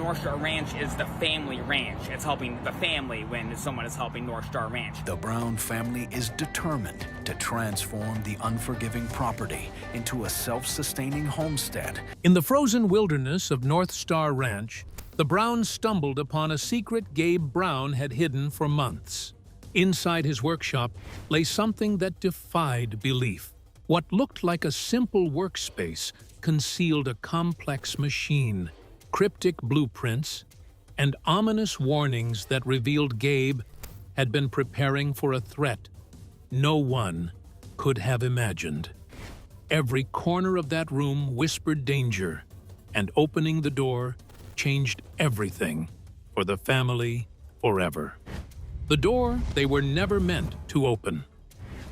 North Star Ranch is the family ranch. It's helping the family when someone is helping North Star Ranch. The Brown family is determined to transform the unforgiving property into a self-sustaining homestead. In the frozen wilderness of North Star Ranch, the Browns stumbled upon a secret Gabe Brown had hidden for months. Inside his workshop lay something that defied belief. What looked like a simple workspace concealed a complex machine, cryptic blueprints, and ominous warnings that revealed Gabe had been preparing for a threat no one could have imagined. Every corner of that room whispered danger, and opening the door changed everything for the family forever. The door they were never meant to open.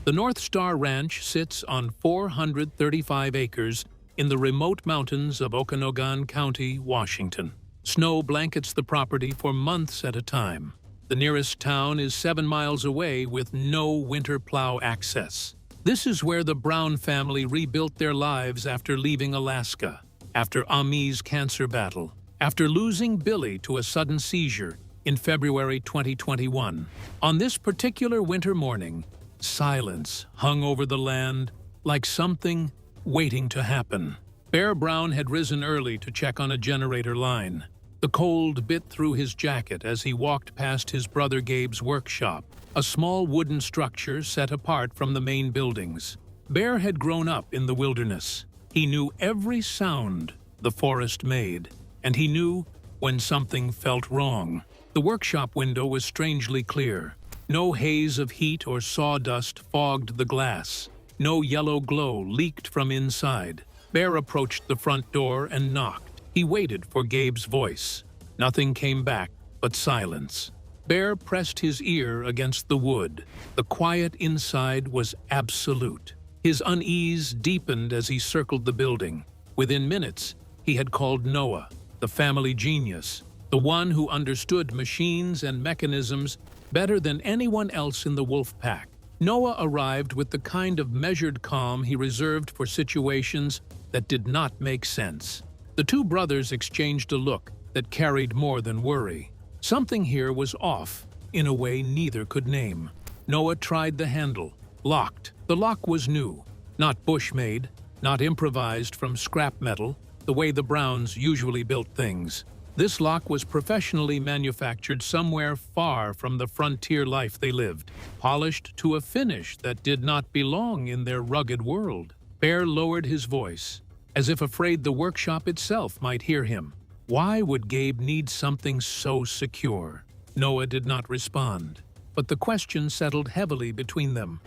The North Star Ranch sits on 435 acres in the remote mountains of Okanogan County, Washington. Snow blankets the property for months at a time. The nearest town is 7 miles away with no winter plow access. This is where the Brown family rebuilt their lives after leaving Alaska, after Ami's cancer battle, after losing Billy to a sudden seizure in February 2021. On this particular winter morning, silence hung over the land like something waiting to happen. Bear Brown had risen early to check on a generator line. The cold bit through his jacket as he walked past his brother Gabe's workshop, a small wooden structure set apart from the main buildings. Bear had grown up in the wilderness. He knew every sound the forest made, and he knew when something felt wrong. The workshop window was strangely clear. No haze of heat or sawdust fogged the glass. No yellow glow leaked from inside. Bear approached the front door and knocked. He waited for Gabe's voice. Nothing came back but silence. Bear pressed his ear against the wood. The quiet inside was absolute. His unease deepened as he circled the building. Within minutes, he had called Noah, the family genius, the one who understood machines and mechanisms better than anyone else in the wolf pack. Noah arrived with the kind of measured calm he reserved for situations that did not make sense. The two brothers exchanged a look that carried more than worry. Something here was off, in a way neither could name. Noah tried the handle. Locked. The lock was new. Not Bush-made, not improvised from scrap metal, the way the Browns usually built things. This lock was professionally manufactured somewhere far from the frontier life they lived, polished to a finish that did not belong in their rugged world. Bear lowered his voice, as if afraid the workshop itself might hear him. Why would Gabe need something so secure? Noah did not respond, but the question settled heavily between them.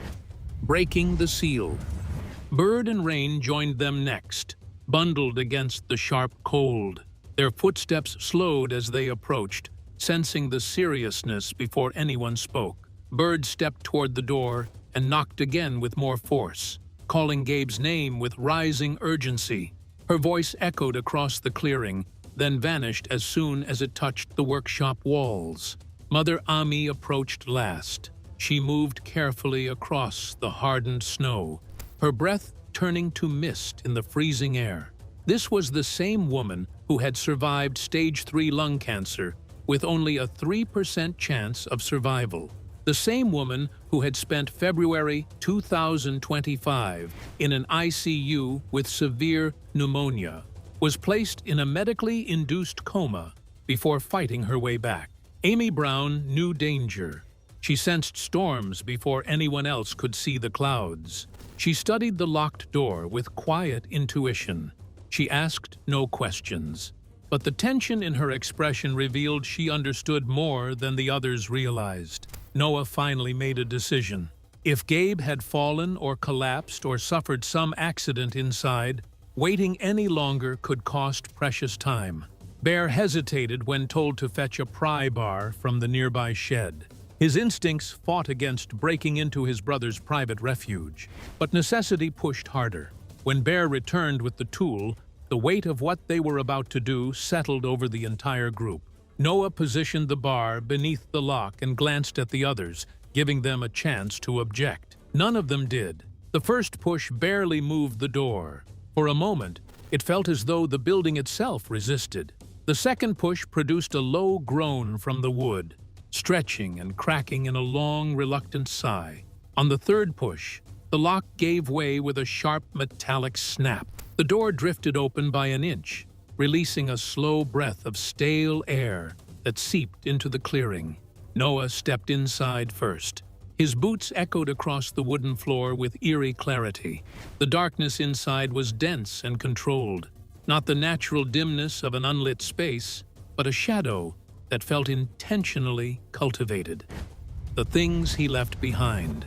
Breaking the seal. Bird and Rain joined them next, bundled against the sharp cold. Their footsteps slowed as they approached, sensing the seriousness before anyone spoke. Bird stepped toward the door and knocked again with more force, calling Gabe's name with rising urgency. Her voice echoed across the clearing, then vanished as soon as it touched the workshop walls. Mother Ami approached last. She moved carefully across the hardened snow, her breath turning to mist in the freezing air. This was the same woman who had survived stage 3 lung cancer with only a 3% chance of survival. The same woman who had spent February 2025 in an ICU with severe pneumonia was placed in a medically induced coma before fighting her way back. Amy Brown knew danger. She sensed storms before anyone else could see the clouds. She studied the locked door with quiet intuition. She asked no questions, but the tension in her expression revealed she understood more than the others realized. Noah finally made a decision. If Gabe had fallen or collapsed or suffered some accident inside, waiting any longer could cost precious time. Bear hesitated when told to fetch a pry bar from the nearby shed. His instincts fought against breaking into his brother's private refuge, but necessity pushed harder. When Bear returned with the tool, the weight of what they were about to do settled over the entire group. Noah positioned the bar beneath the lock and glanced at the others, giving them a chance to object. None of them did. The first push barely moved the door. For a moment, it felt as though the building itself resisted. The second push produced a low groan from the wood, stretching and cracking in a long, reluctant sigh. On the third push, the lock gave way with a sharp metallic snap. The door drifted open by an inch, releasing a slow breath of stale air that seeped into the clearing. Noah stepped inside first. His boots echoed across the wooden floor with eerie clarity. The darkness inside was dense and controlled, not the natural dimness of an unlit space, but a shadow that felt intentionally cultivated. The things he left behind.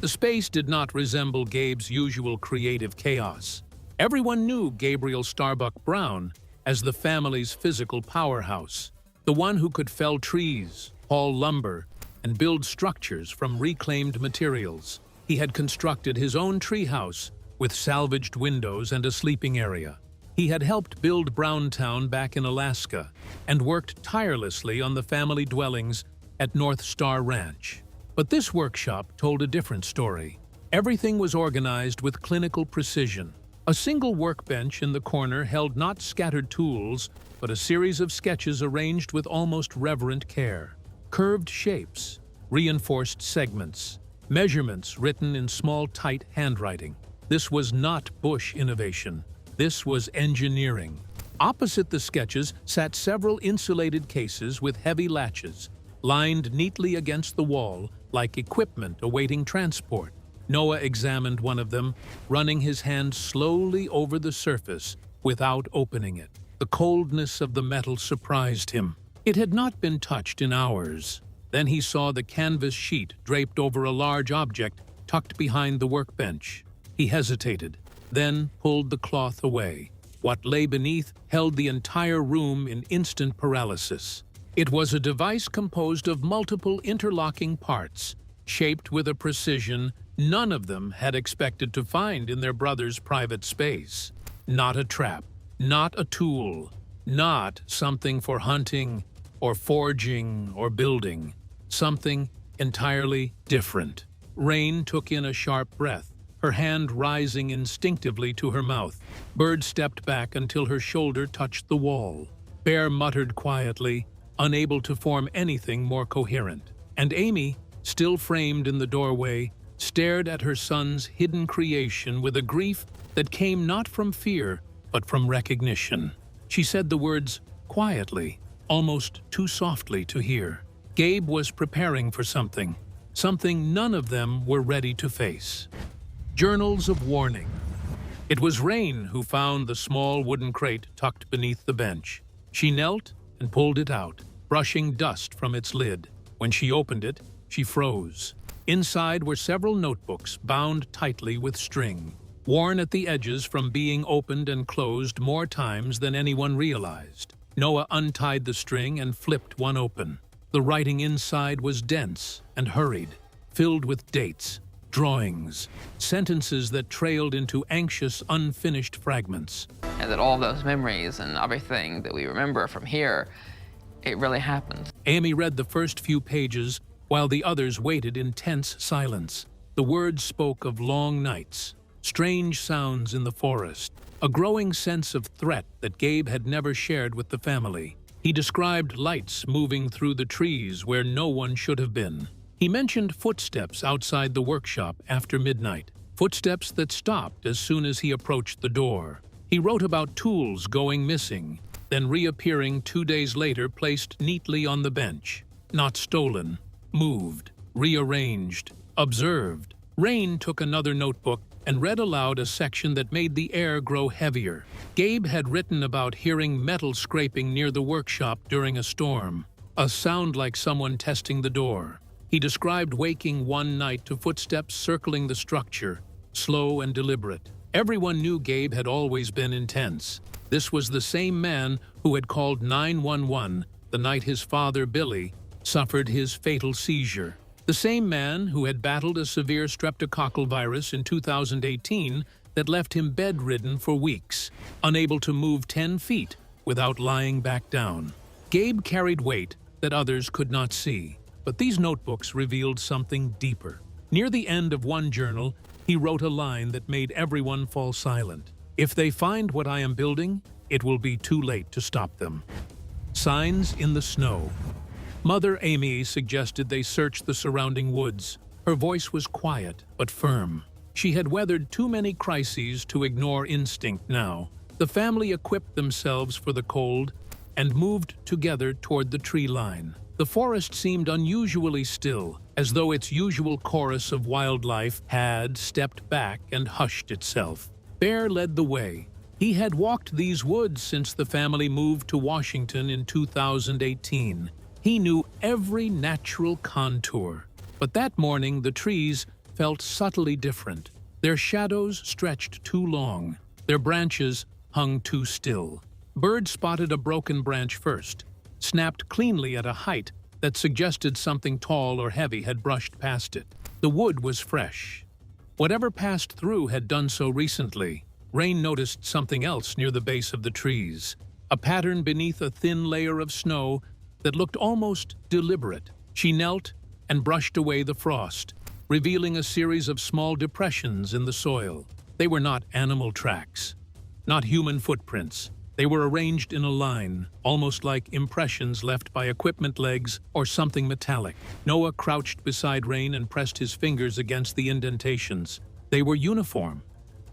The space did not resemble Gabe's usual creative chaos. Everyone knew Gabriel Starbuck Brown as the family's physical powerhouse, the one who could fell trees, haul lumber, and build structures from reclaimed materials. He had constructed his own treehouse with salvaged windows and a sleeping area. He had helped build Browntown back in Alaska and worked tirelessly on the family dwellings at North Star Ranch. But this workshop told a different story. Everything was organized with clinical precision. A single workbench in the corner held not scattered tools, but a series of sketches arranged with almost reverent care. Curved shapes, reinforced segments, measurements written in small, tight handwriting. This was not bush innovation. This was engineering. Opposite the sketches sat several insulated cases with heavy latches, lined neatly against the wall like equipment awaiting transport. Noah examined one of them, running his hand slowly over the surface without opening it. The coldness of the metal surprised him. It had not been touched in hours. Then he saw the canvas sheet draped over a large object tucked behind the workbench. He hesitated, then pulled the cloth away. What lay beneath held the entire room in instant paralysis. It was a device composed of multiple interlocking parts, shaped with a precision none of them had expected to find in their brother's private space. Not a trap, not a tool, not something for hunting or forging or building. Something entirely different. Rain took in a sharp breath, her hand rising instinctively to her mouth. Bird stepped back until her shoulder touched the wall. Bear muttered quietly, unable to form anything more coherent. And Amy, still framed in the doorway, stared at her son's hidden creation with a grief that came not from fear, but from recognition. She said the words quietly, almost too softly to hear. Gabe was preparing for something none of them were ready to face. Journals of warning. It was Rain who found the small wooden crate tucked beneath the bench. She knelt and pulled it out, brushing dust from its lid. When she opened it, she froze. Inside were several notebooks bound tightly with string, worn at the edges from being opened and closed more times than anyone realized. Noah untied the string and flipped one open. The writing inside was dense and hurried, filled with dates, drawings, sentences that trailed into anxious, unfinished fragments. And that all those memories and everything that we remember from here, it really happened. Amy read the first few pages while the others waited in tense silence. The words spoke of long nights, strange sounds in the forest, a growing sense of threat that Gabe had never shared with the family. He described lights moving through the trees where no one should have been. He mentioned footsteps outside the workshop after midnight, footsteps that stopped as soon as he approached the door. He wrote about tools going missing, then reappearing 2 days later placed neatly on the bench. Not stolen, moved, rearranged, observed. Rain took another notebook and read aloud a section that made the air grow heavier. Gabe had written about hearing metal scraping near the workshop during a storm, a sound like someone testing the door. He described waking one night to footsteps circling the structure, slow and deliberate. Everyone knew Gabe had always been intense. This was the same man who had called 911 the night his father, Billy, suffered his fatal seizure. The same man who had battled a severe streptococcal virus in 2018 that left him bedridden for weeks, unable to move 10 feet without lying back down. Gabe carried weight that others could not see, but these notebooks revealed something deeper. Near the end of one journal, he wrote a line that made everyone fall silent. "If they find what I am building, it will be too late to stop them. Signs in the snow. Mother Amy suggested they search the surrounding woods. Her voice was quiet but firm. She had weathered too many crises to ignore instinct now. The family equipped themselves for the cold and moved together toward the tree line. The forest seemed unusually still, as though its usual chorus of wildlife had stepped back and hushed itself. Bear led the way. He had walked these woods since the family moved to Washington in 2018. He knew every natural contour. But that morning, the trees felt subtly different. Their shadows stretched too long. Their branches hung too still. Bird spotted a broken branch first, snapped cleanly at a height that suggested something tall or heavy had brushed past it. The wood was fresh. Whatever passed through had done so recently. Rain noticed something else near the base of the trees, a pattern beneath a thin layer of snow that looked almost deliberate. She knelt and brushed away the frost, revealing a series of small depressions in the soil. They were not animal tracks, not human footprints. They were arranged in a line, almost like impressions left by equipment legs or something metallic. Noah crouched beside Rain and pressed his fingers against the indentations. They were uniform,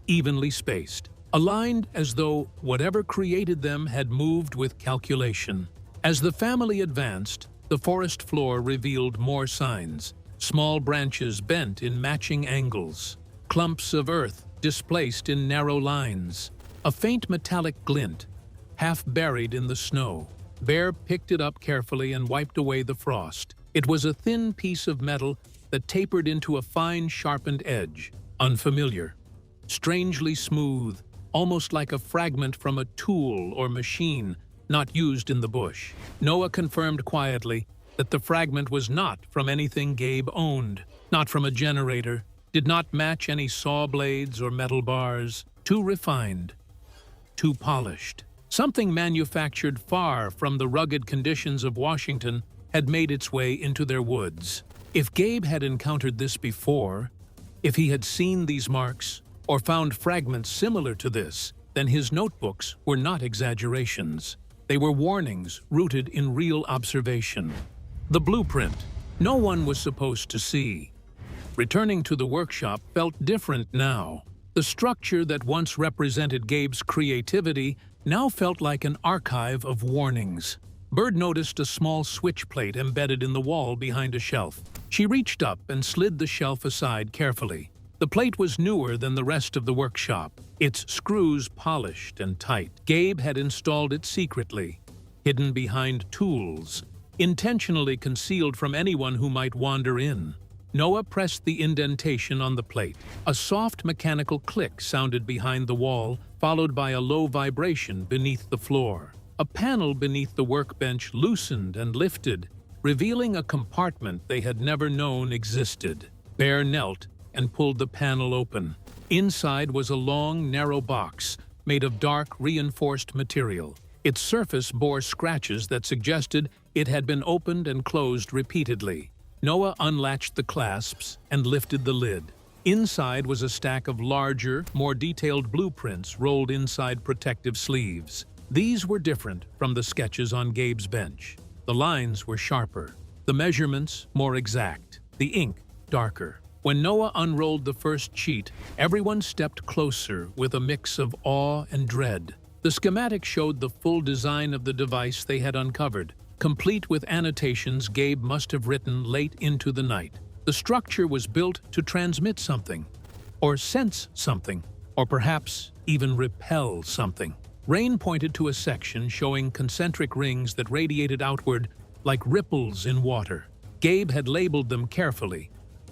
evenly spaced, aligned as though whatever created them had moved with calculation. As the family advanced, the forest floor revealed more signs. Small branches bent in matching angles, clumps of earth displaced in narrow lines, a faint metallic glint, half buried in the snow. Bear picked it up carefully and wiped away the frost. It was a thin piece of metal that tapered into a fine, sharpened edge. Unfamiliar, strangely smooth, almost like a fragment from a tool or machine not used in the bush. Noah confirmed quietly that the fragment was not from anything Gabe owned, not from a generator, did not match any saw blades or metal bars. Too refined, too polished. Something manufactured far from the rugged conditions of Washington had made its way into their woods. If Gabe had encountered this before, if he had seen these marks or found fragments similar to this, then his notebooks were not exaggerations. They were warnings rooted in real observation. The blueprint no one was supposed to see. Returning to the workshop felt different now. The structure that once represented Gabe's creativity now felt like an archive of warnings. Bird noticed a small switch plate embedded in the wall behind a shelf. She reached up and slid the shelf aside carefully. The plate was newer than the rest of the workshop, its screws polished and tight. Gabe had installed it secretly, hidden behind tools, intentionally concealed from anyone who might wander in. Noah pressed the indentation on the plate. A soft mechanical click sounded behind the wall, followed by a low vibration beneath the floor. A panel beneath the workbench loosened and lifted, revealing a compartment they had never known existed. Bear knelt and pulled the panel open. Inside was a long, narrow box made of dark, reinforced material. Its surface bore scratches that suggested it had been opened and closed repeatedly. Noah unlatched the clasps and lifted the lid. Inside was a stack of larger, more detailed blueprints rolled inside protective sleeves. These were different from the sketches on Gabe's bench. The lines were sharper, the measurements more exact, the ink darker. When Noah unrolled the first sheet, everyone stepped closer with a mix of awe and dread. The schematic showed the full design of the device they had uncovered, complete with annotations Gabe must have written late into the night. The structure was built to transmit something, or sense something, or perhaps even repel something. Rain pointed to a section showing concentric rings that radiated outward like ripples in water. Gabe had labeled them carefully,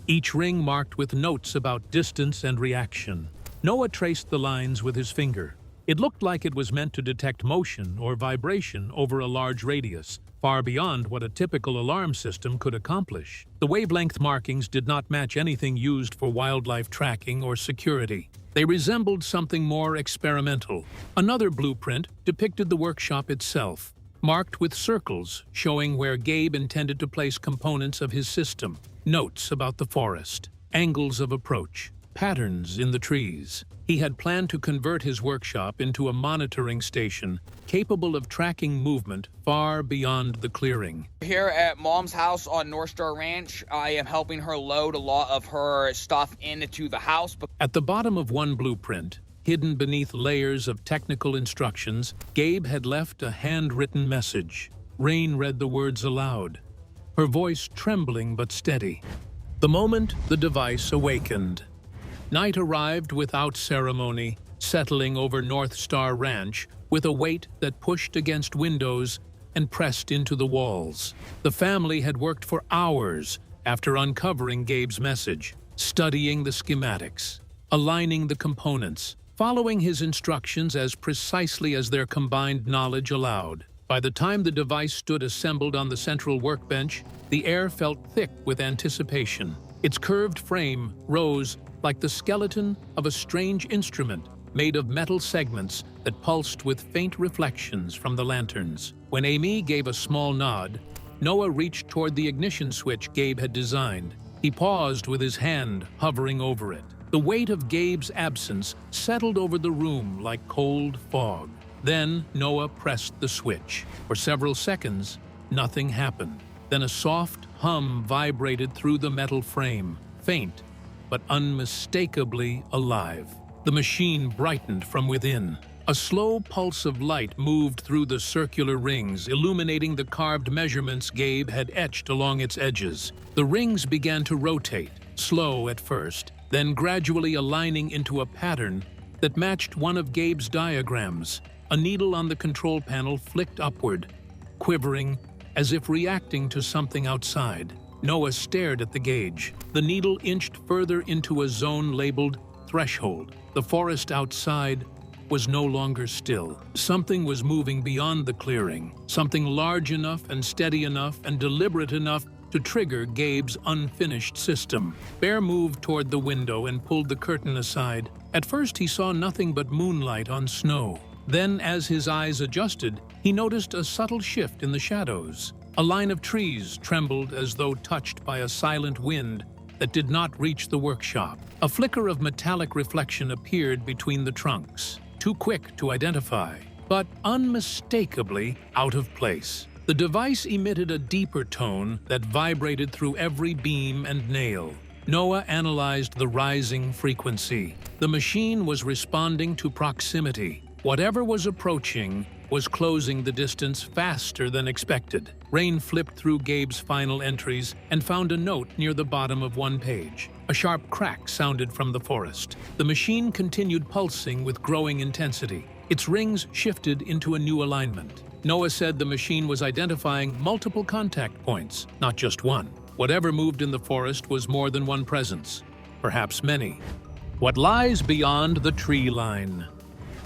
each ring marked with notes about distance and reaction. Noah traced the lines with his finger. It looked like it was meant to detect motion or vibration over a large radius, far beyond what a typical alarm system could accomplish. The wavelength markings did not match anything used for wildlife tracking or security. They resembled something more experimental. Another blueprint depicted the workshop itself, marked with circles showing where Gabe intended to place components of his system. Notes about the forest, angles of approach, patterns in the trees. He had planned to convert his workshop into a monitoring station capable of tracking movement far beyond the clearing. Here at Mom's house on North Star Ranch, I am helping her load a lot of her stuff into the house. At the bottom of one blueprint, hidden beneath layers of technical instructions, Gabe had left a handwritten message. Rain read the words aloud, her voice trembling but steady. The moment the device awakened, night arrived without ceremony, settling over North Star Ranch with a weight that pushed against windows and pressed into the walls. The family had worked for hours after uncovering Gabe's message, studying the schematics, aligning the components, following his instructions as precisely as their combined knowledge allowed. By the time the device stood assembled on the central workbench, the air felt thick with anticipation. Its curved frame rose like the skeleton of a strange instrument made of metal segments that pulsed with faint reflections from the lanterns. When Amy gave a small nod, Noah reached toward the ignition switch Gabe had designed. He paused with his hand hovering over it. The weight of Gabe's absence settled over the room like cold fog. Then Noah pressed the switch. For several seconds, nothing happened. Then a soft hum vibrated through the metal frame, faint but unmistakably alive. The machine brightened from within. A slow pulse of light moved through the circular rings, illuminating the carved measurements Gabe had etched along its edges. The rings began to rotate, slow at first, then gradually aligning into a pattern that matched one of Gabe's diagrams. A needle on the control panel flicked upward, quivering as if reacting to something outside. Noah stared at the gauge. The needle inched further into a zone labeled threshold. The forest outside was no longer still. Something was moving beyond the clearing, something large enough and steady enough and deliberate enough to trigger Gabe's unfinished system. Bear moved toward the window and pulled the curtain aside. At first he saw nothing but moonlight on snow. Then, as his eyes adjusted, he noticed a subtle shift in the shadows. A line of trees trembled as though touched by a silent wind that did not reach the workshop. A flicker of metallic reflection appeared between the trunks, too quick to identify, but unmistakably out of place. The device emitted a deeper tone that vibrated through every beam and nail. Noah analyzed the rising frequency. The machine was responding to proximity. Whatever was approaching was closing the distance faster than expected. Rain flipped through Gabe's final entries and found a note near the bottom of one page. A sharp crack sounded from the forest. The machine continued pulsing with growing intensity. Its rings shifted into a new alignment. Noah said the machine was identifying multiple contact points, not just one. Whatever moved in the forest was more than one presence, perhaps many. What lies beyond the tree line?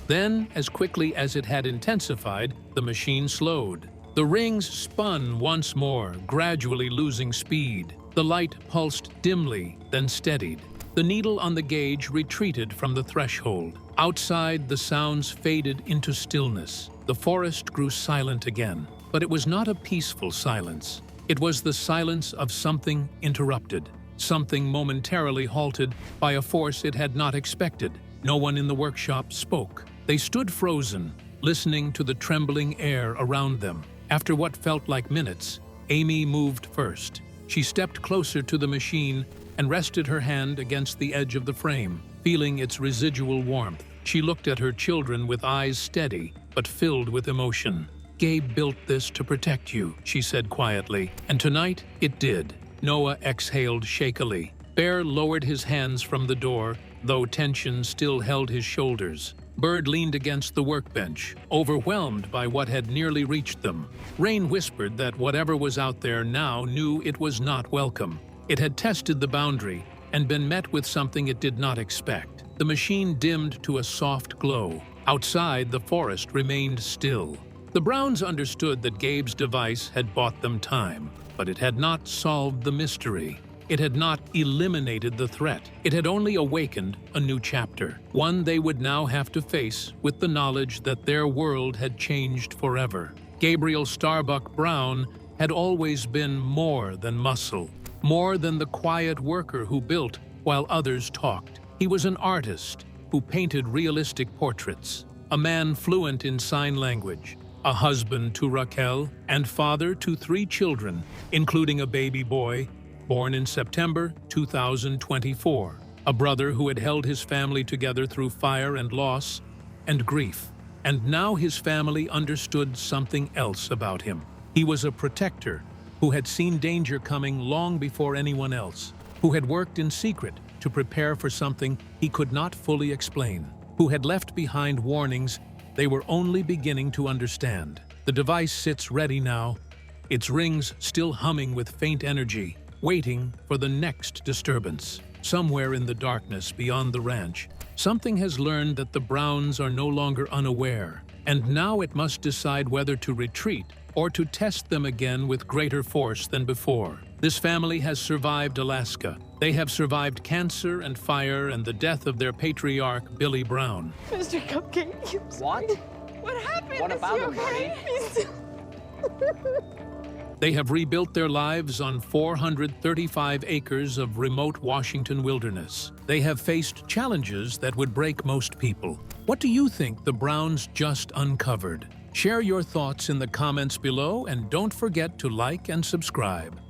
Then, as quickly as it had intensified, the machine slowed. The rings spun once more, gradually losing speed. The light pulsed dimly, then steadied. The needle on the gauge retreated from the threshold. Outside, the sounds faded into stillness. The forest grew silent again, but it was not a peaceful silence. It was the silence of something interrupted, something momentarily halted by a force it had not expected. No one in the workshop spoke. They stood frozen, listening to the trembling air around them. After what felt like minutes, Amy moved first. She stepped closer to the machine and rested her hand against the edge of the frame, feeling its residual warmth. She looked at her children with eyes steady, but filled with emotion. "Gabe built this to protect you," she said quietly, and tonight it did. Noah exhaled shakily. Bear lowered his hands from the door, though tension still held his shoulders. Bird leaned against the workbench, overwhelmed by what had nearly reached them. Rain whispered that whatever was out there now knew it was not welcome. It had tested the boundary and been met with something it did not expect. The machine dimmed to a soft glow. Outside, the forest remained still. The Browns understood that Gabe's device had bought them time, but it had not solved the mystery. It had not eliminated the threat. It had only awakened a new chapter, one they would now have to face with the knowledge that their world had changed forever. Gabriel Starbuck Brown had always been more than muscle, more than the quiet worker who built while others talked. He was an artist, who painted realistic portraits, a man fluent in sign language, a husband to Raquel, and father to 3 children, including a baby boy born in September 2024, a brother who had held his family together through fire and loss and grief. And now his family understood something else about him. He was a protector who had seen danger coming long before anyone else, who had worked in secret to prepare for something he could not fully explain, who had left behind warnings they were only beginning to understand. The device sits ready now, its rings still humming with faint energy, waiting for the next disturbance. Somewhere in the darkness beyond the ranch, something has learned that the Browns are no longer unaware, and now it must decide whether to retreat or to test them again with greater force than before. This family has survived Alaska. They have survived cancer and fire and the death of their patriarch, Billy Brown. Mr. Cupcake. What? What happened? What Is about he him, okay? They have rebuilt their lives on 435 acres of remote Washington wilderness. They have faced challenges that would break most people. What do you think the Browns just uncovered? Share your thoughts in the comments below and don't forget to like and subscribe.